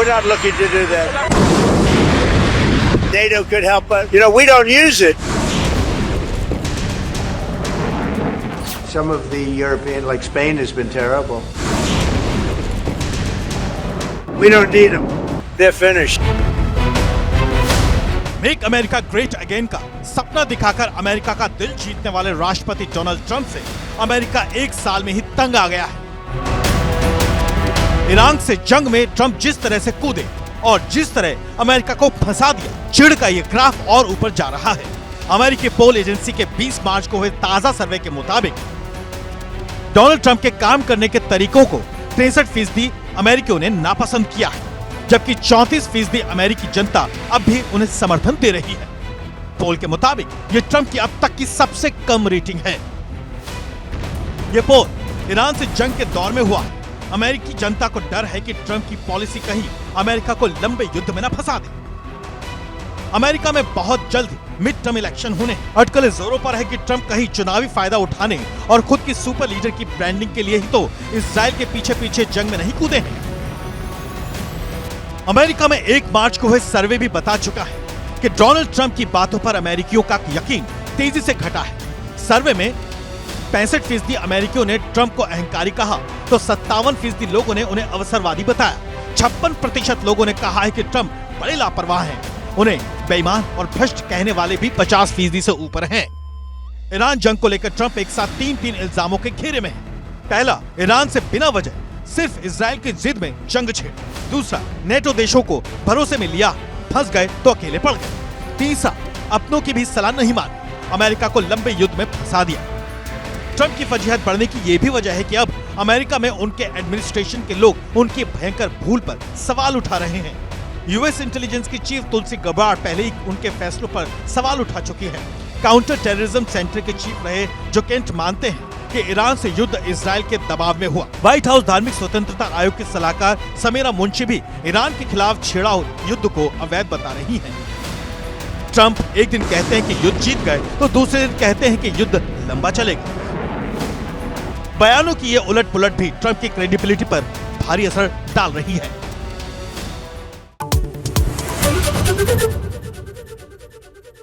We're not looking to do that. NATO could help us. We don't use it. Some of the European, like Spain, has been terrible. We don't need them. They're finished. Make America great again का सपना दिखाकर America का दिल जीतने वाले राष्ट्रपति Donald Trump से America एक साल में ही तंग आ गया है। ईरान से जंग में ट्रंप जिस तरह से कूदे और जिस तरह अमेरिका को फंसा दिया, चिढ़ का ये ग्राफ और ऊपर जा रहा है। अमेरिकी पोल एजेंसी के 20 मार्च को हुए ताजा सर्वे के मुताबिक डोनाल्ड ट्रंप के काम करने के तरीकों को 63% अमेरिकियों ने नापसंद किया है, जबकि 34% अमेरिकी जनता अब भी उन्हें समर्थन दे रही है। पोल के मुताबिक ये ट्रंप की अब तक की सबसे कम रेटिंग है। ये पोल ईरान से जंग के दौर में हुआ है। अमेरिकी जनता को डर है कि ट्रंप की पॉलिसी कहीं अमेरिका को लंबे युद्ध में न फंसा दे। अमेरिका में बहुत जल्द मिड टर्म इलेक्शन होने हैं। अटकलें जोरों पर है कि ट्रंप कहीं चुनावी फायदा उठाने और खुद की सुपर लीडर की ब्रांडिंग के लिए ही तो इजराइल के पीछे पीछे जंग में नहीं कूदे हैं। अमेरिका में 1 मार्च को हुए सर्वे भी बता चुका है कि डोनाल्ड ट्रंप की बातों पर अमेरिकियों का यकीन तेजी से घटा है। सर्वे में 65% अमेरिकियों ने ट्रंप को अहंकारी कहा तो 57% लोगों ने उन्हें अवसरवादी बताया। 56% लोगों ने कहा है कि ट्रंप बड़े लापरवाह हैं। उन्हें बेईमान और भ्रष्ट कहने वाले भी 50% से ऊपर हैं। ईरान जंग को लेकर ट्रंप एक साथ 3 इल्जामों के घेरे में है। पहला, ईरान से बिना वजह सिर्फ इजराइल की जिद में जंग छेड़। दूसरा, नेटो देशों को भरोसे में लिया, फंस गए तो अकेले पड़ गए। तीसरा, अपनों की भी सलाह नहीं मानी, अमेरिका को लंबे युद्ध में फंसा दिया। ट्रंप की फजीहत बढ़ने की यह भी वजह है कि अब अमेरिका में उनके एडमिनिस्ट्रेशन के लोग उनकी भयंकर भूल पर सवाल उठा रहे हैं। यूएस इंटेलिजेंस की चीफ तुलसी गबार्ड पहले ही उनके फैसलों पर सवाल उठा चुकी है। काउंटर टेररिज्म सेंटर के चीफ रहे जो केंट मानते हैं कि ईरान से युद्ध इजराइल के दबाव में हुआ। व्हाइट हाउस धार्मिक स्वतंत्रता आयोग के सलाहकार समीरा मुंशी भी ईरान के खिलाफ छेड़ा युद्ध को अवैध बता रही हैं। ट्रंप एक दिन कहते हैं कि युद्ध जीत गए तो दूसरे दिन कहते हैं कि युद्ध लंबा चलेगा। बयानों की ये उलट पुलट भी ट्रंप की क्रेडिबिलिटी पर भारी असर डाल रही है।